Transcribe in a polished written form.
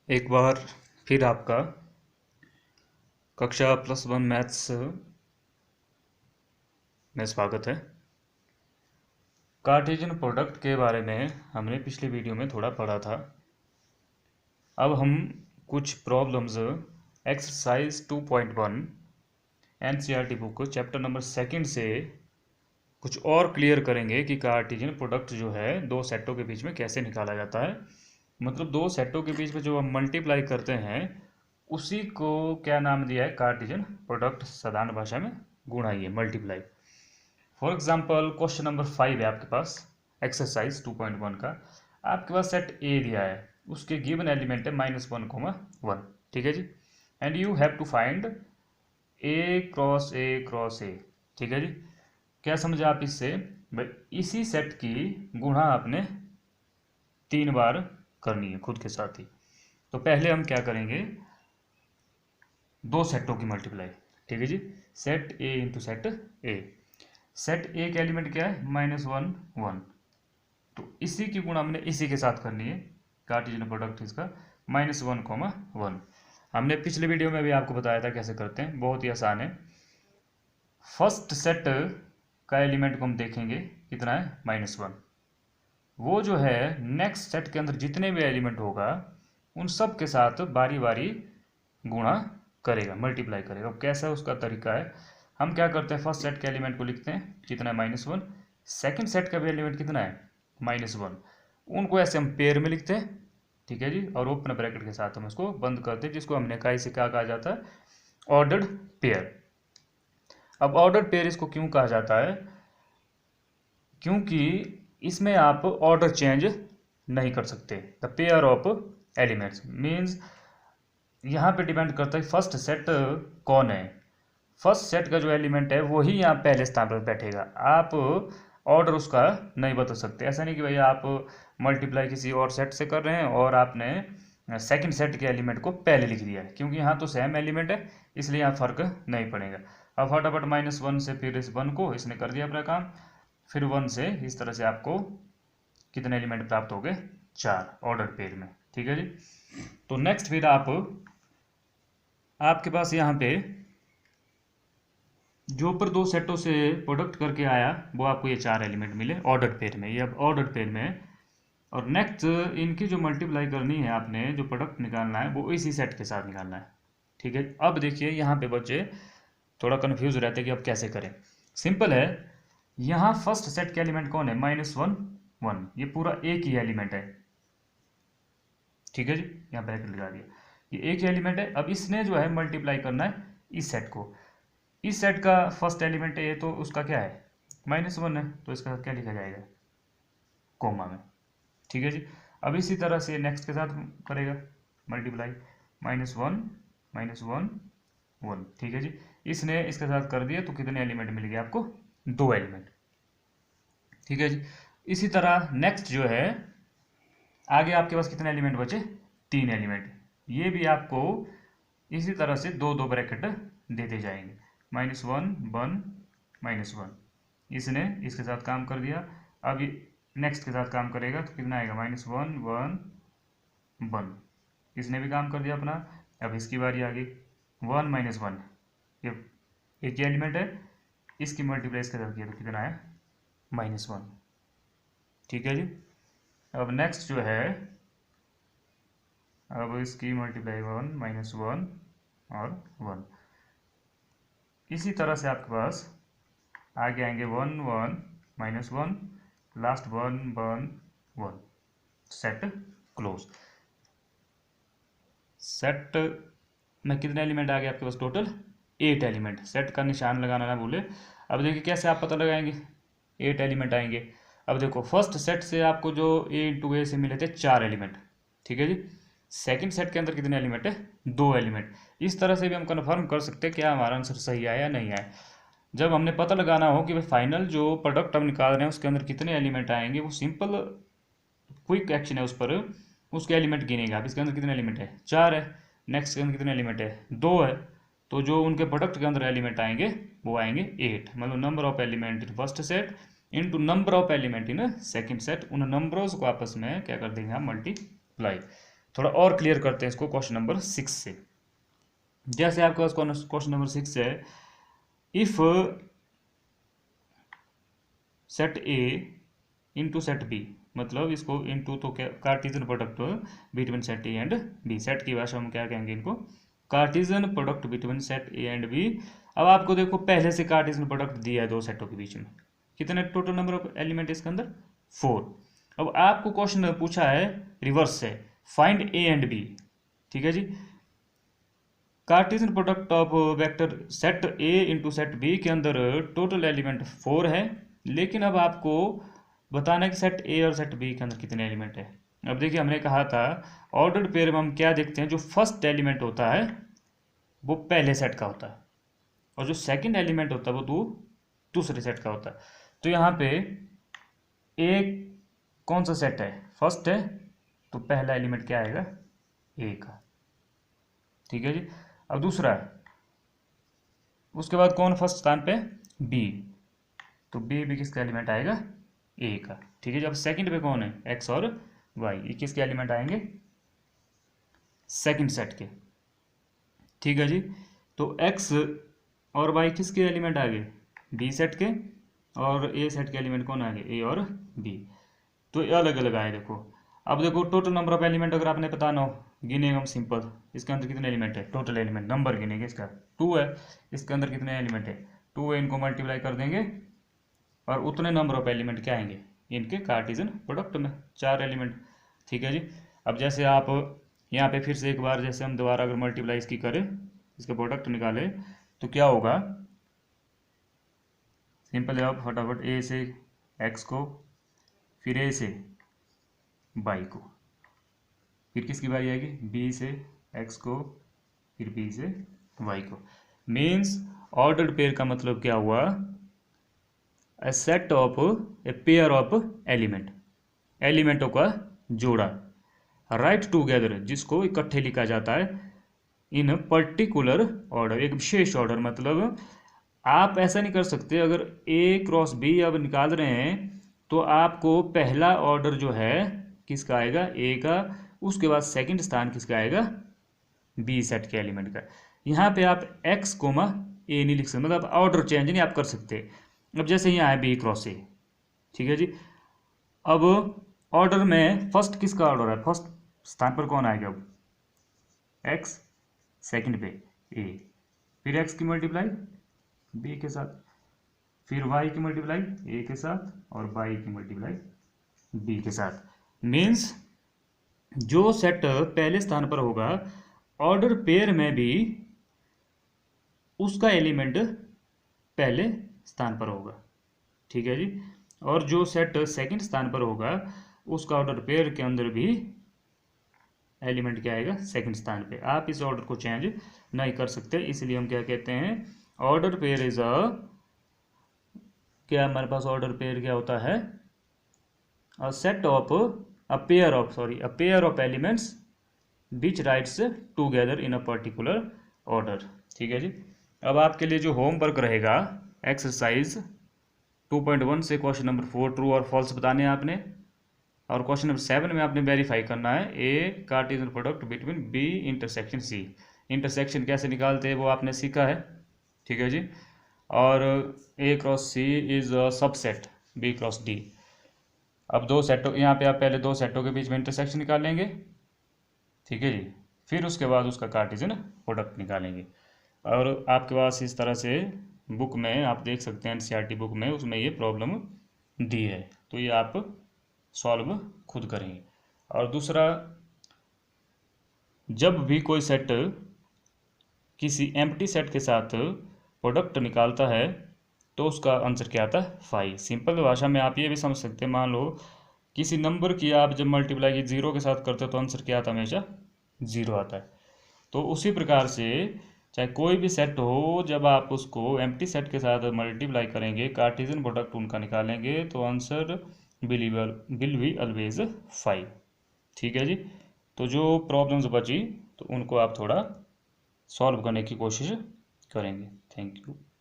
एक बार फिर आपका कक्षा +1 मैथ्स में स्वागत है। कार्टेशियन प्रोडक्ट के बारे में हमने पिछले वीडियो में थोड़ा पढ़ा था। अब हम कुछ problems exercise 2.1 NCERT book chapter number 2 से कुछ और क्लियर करेंगे कि कार्टेशियन प्रोडक्ट जो है दो सेटों के बीच में कैसे निकाला जाता है। मतलब दो सेटों के बीच में जो हम मल्टीप्लाई करते हैं उसी को क्या नाम दिया है, कार्टेशियन प्रोडक्ट। साधारण भाषा में गुणा, ही है multiply. For example question number 5 है आपके पास, एक्सरसाइज 2.1 का। आपके पास सेट ए दिया है, उसके गिवन एलिमेंट है -1, 1। ठीक है जी। And you have to find A cross A cross A. ठीक है जी। क्या समझे आप इससे? भाई इसी सेट की गुणा आपने 3 बार करनी है खुद के साथ ही। तो पहले हम क्या करेंगे, दो सेटों की मल्टीप्लाई। ठीक है जी। Set A into set A. Set A का एलिमेंट क्या है? -1, 1। तो इसी की गुणा हमने इसी के साथ करनी है। कार्टेशियन प्रोडक्ट इसका -1, 1। हमने पिछले वीडियो में भी आपको बताया था कैसे करते हैं, बहुत ही आसान है। फर्स्ट सेट का एलिमेंट को हम देखेंगे कितना है, -1। वो जो है नेक्स्ट सेट के अंदर जितने भी एलिमेंट होगा उन सब के साथ बारी बारी गुणा करेगा, मल्टीप्लाई करेगा। अब कैसा उसका तरीका है, हम क्या करते हैं, फर्स्ट सेट के एलिमेंट को लिखते हैं कितना है, -1। सेकंड सेट का भी एलिमेंट कितना है, -1। उनको ऐसे हम पेयर में लिखते हैं। ठीक है जी। और ओपन ब्रैकेट के साथ हम उसको बंद करते हैं, जिसको हमने कहा इसे क्या कहा जाता है, ऑर्डर्ड पेयर। अब ऑर्डर्ड पेयर इसको क्यों कहा जाता है, क्योंकि इसमें आप ऑर्डर चेंज नहीं कर सकते। The pair of elements means यहाँ पे डिपेंड करता है फर्स्ट सेट कौन है। फर्स्ट सेट का जो एलिमेंट है वही यहाँ पहले स्थान पर बैठेगा। आप ऑर्डर उसका नहीं बदल सकते। ऐसा नहीं कि भाई आप मल्टीप्लाई किसी और सेट से कर रहे हैं और आपने सेकंड सेट के एलिमेंट को पहले लिख दिया है, क्योंकि यहाँ तो सेम एलिमेंट है, इसलिए यहाँ फर्क नहीं पड़ेगा। अब फटाफट -1 से फिर इस 1 को इसने कर दिया अपना काम, फिर 1 से इस तरह से आपको कितने एलिमेंट प्राप्त हो गए, 4 ऑर्डर पेयर में। ठीक है जी। तो नेक्स्ट फिर आपके पास यहाँ पे जो ऊपर दो सेटों से प्रोडक्ट करके आया वो आपको ये 4 एलिमेंट मिले ऑर्डर पेयर में। ये अब ऑर्डर पेयर में है। और नेक्स्ट इनकी जो मल्टीप्लाई करनी है, आपने जो प्रोडक्ट निकालना है वो इसी सेट के साथ निकालना है। ठीक है। अब देखिए यहाँ पे बच्चे थोड़ा कन्फ्यूज रहते हैं कि अब कैसे करें। सिंपल है, यहाँ फर्स्ट सेट के एलिमेंट कौन है, -1, 1। ये पूरा एक ही एलिमेंट है। ठीक है जी। यहाँ ब्रैकेट लगा दिया, ये एक ही एलिमेंट है। अब इसने जो है मल्टीप्लाई करना है इस सेट को। इस सेट का फर्स्ट एलिमेंट है ये, तो उसका क्या है, -1 है, तो इसका क्या लिखा जाएगा, कोमा में। ठीक है जी। अब इसी तरह से नेक्स्ट के साथ करेगा मल्टीप्लाई, -1, -1, 1। ठीक है जी। इसने इसके साथ कर दिया तो कितने एलिमेंट मिल गए आपको, 2 एलिमेंट। ठीक है जी। इसी तरह नेक्स्ट जो है आगे आपके पास कितने एलिमेंट बचे, 3 एलिमेंट। ये भी आपको इसी तरह से 2 ब्रैकेट देते जाएंगे, -1, 1, -1। इसने इसके साथ काम कर दिया। अब नेक्स्ट के साथ काम करेगा तो कितना आएगा, -1, 1, 1। इसने भी काम कर दिया अपना। अब इसकी बारी आ गई, 1, -1। ये एक ही एलिमेंट है, इसकी मल्टीप्लाई इसके साथ किया तो कितना आया, -1। ठीक है जी। अब नेक्स्ट जो है, अब इसकी मल्टीप्लाई 1, -1 और 1। इसी तरह से आपके पास आगे आएंगे 1, 1, -1, लास्ट 1, 1, 1। Set close. सेट में कितने एलिमेंट आ गए आपके पास, टोटल 8 एलिमेंट। सेट का निशान लगाना ना भूले। अब देखिए कैसे आप पता लगाएंगे, 8 एलिमेंट आएंगे। अब देखो फर्स्ट सेट से आपको जो ए इंटू ए से मिले थे 4 एलिमेंट। ठीक है जी। सेकंड सेट के अंदर कितने एलिमेंट है, 2 एलिमेंट। इस तरह से भी हम कन्फर्म कर सकते हैं क्या हमारा आंसर सही आया या नहीं आया। जब हमने पता लगाना हो कि भाई फाइनल जो प्रोडक्ट हम निकाल रहे हैं उसके अंदर कितने एलिमेंट आएंगे, वो सिंपल क्विक एक्शन है उस पर, उसके एलिमेंट गिनेगा। अब इसके अंदर कितने एलिमेंट है, 4 है। नेक्स्ट के अंदर कितने एलिमेंट है, 2 है। तो जो उनके प्रोडक्ट के अंदर एलिमेंट आएंगे वो आएंगे 8। मतलब number of element in first set into number of element in second set. उन नंबरों को आपस में क्या कर देंगे हम, मल्टीप्लाई। थोड़ा और क्लियर करते हैं इसको क्वेश्चन नंबर 6 से। जैसे आपके पास क्वेश्चन नंबर 6 है, if set A into set B, मतलब इसको इंटू तो क्या, Cartesian product between set A and B. Set की भाषा में क्या कहेंगे इनको, Cartesian product between set A and B. अब आपको देखो पहले से कार्टेशियन प्रोडक्ट दिया है दो सेटों के बीच में, कितने टोटल नंबर ऑफ एलिमेंट इसके अंदर, 4। अब आपको क्वेश्चन पूछा है रिवर्स से, फाइंड ए एंड बी। ठीक है जी, Cartesian product of vector set A into set B के अंदर टोटल एलिमेंट 4 है, लेकिन अब आपको बताना है कि सेट ए और सेट बी के अंदर कितने एलिमेंट है। अब देखिए हमने कहा था ऑर्डर्ड पेयर में हम क्या देखते हैं, जो फर्स्ट एलिमेंट होता है वो पहले सेट का होता है, और जो सेकंड एलिमेंट होता है वो दूसरे सेट का होता है। तो यहाँ पे ए कौन सा सेट है, फर्स्ट है, तो पहला एलिमेंट क्या आएगा, ए का। ठीक है जी, अब दूसरा है, उसके बाद कौन फर्स्ट स्थान पे, बी, तो बी भी किसका एलिमेंट आएगा, ए का। ठीक है जी, अब सेकंड पे कौन है, एक्स और वाई, ये किसके एलिमेंट आएंगे, सेकंड सेट के। ठीक है जी, तो एक्स और वाई किसके एलिमेंट आ गए, बी सेट के, और ए सेट के एलिमेंट कौन आ गए, ए और बी। तो ये अलग अलग आए। देखो अब देखो टोटल नंबर ऑफ एलिमेंट अगर आपने बताना हो, गिनेगा हम सिंपल, इसके अंदर कितने एलिमेंट है, टोटल एलिमेंट नंबर गिनेंगे, इसका 2 है, इसके अंदर कितने एलिमेंट है, 2 है, इनको मल्टीप्लाई कर देंगे और उतने नंबर ऑफ एलिमेंट क्या आएंगे इनके कार्टेशियन प्रोडक्ट में, 4 एलिमेंट। ठीक है जी, अब जैसे आप यहाँ पे फिर से एक बार जैसे हम दोबारा अगर मल्टीप्लाई इसकी करें, इसका प्रोडक्ट निकालें, तो क्या होगा, सिंपल है, आप फटाफट ए से एक्स को, फिर ए से बाई को, फिर किसकी बारी आएगी, बी से एक्स को, फिर बी से वाई को। मीन्स ऑर्डर्ड पेयर का मतलब क्या हुआ, a set of a pair of element, एलिमेंटों का जोड़ा, राइट टूगेदर, जिसको इकट्ठे लिखा जाता है इन पर्टिकुलर ऑर्डर, एक विशेष ऑर्डर। मतलब आप ऐसा नहीं कर सकते, अगर ए क्रॉस बी अब निकाल रहे हैं तो आपको पहला ऑर्डर जो है किसका आएगा, ए का, उसके बाद सेकंड स्थान किसका आएगा, बी सेट के एलिमेंट का। यहाँ पे आप एक्स कोमा ए नहीं लिख सकते, मतलब ऑर्डर चेंज नहीं आप कर सकते। अब जैसे यहाँ है बी क्रॉस ए, ठीक है जी, अब ऑर्डर में फर्स्ट किसका ऑर्डर है, फर्स्ट स्थान पर कौन आएगा, अब एक्स, सेकंड पे ए, फिर एक्स की मल्टीप्लाई बी के साथ, फिर वाई की मल्टीप्लाई ए के साथ, और वाई की मल्टीप्लाई बी के साथ। मीन्स जो सेट पहले स्थान पर होगा ऑर्डर पेयर में भी उसका एलिमेंट पहले स्थान पर होगा। ठीक है जी, और जो सेट सेकंड स्थान पर होगा उसका ऑर्डर पेयर के अंदर भी एलिमेंट क्या आएगा, सेकंड स्थान पे। आप इस ऑर्डर को चेंज नहीं कर सकते, इसलिए हम क्या कहते हैं, ऑर्डर पेयर इज अ, क्या हमारे पास ऑर्डर पेयर क्या होता है, a set of a pair of elements which rights together in a particular order. ठीक है जी, अब आपके लिए जो होमवर्क रहेगा एक्सरसाइज 2.1 से क्वेश्चन नंबर 4 ट्रू और फॉल्स बताने हैं आपने, और क्वेश्चन नंबर 7 में आपने वेरीफाई करना है A Cartesian product between B intersection C. Intersection कैसे निकालते हैं वो आपने सीखा है। ठीक है जी, और A cross C is a subset B cross D. अब दो सेटों, यहाँ पे आप पहले दो सेटों के बीच में इंटरसेक्शन निकालेंगे, ठीक है जी, फिर उसके बाद उसका कार्टेशियन प्रोडक्ट निकालेंगे। और आपके पास इस तरह से बुक में आप देख सकते हैं, एनसीईआरटी बुक में उसमें ये प्रॉब्लम दी है, तो ये आप सॉल्व खुद करेंगे। और दूसरा, जब भी कोई सेट किसी एम्प्टी सेट के साथ प्रोडक्ट निकालता है तो उसका आंसर क्या आता है, 5। सिंपल भाषा में आप ये भी समझ सकते हैं, मान लो किसी नंबर की आप जब मल्टीप्लाई 0 के साथ करते हो तो आंसर क्या आता है, हमेशा 0 आता है। तो उसी प्रकार से चाहे कोई भी सेट हो, जब आप उसको एम्प्टी सेट के साथ मल्टीप्लाई करेंगे, कार्टेशियन प्रोडक्ट उनका निकालेंगे, तो आंसर विल बी ऑलवेज 5। ठीक है जी, तो जो प्रॉब्लम्स बची तो उनको आप थोड़ा सॉल्व करने की कोशिश करेंगे। Thank you.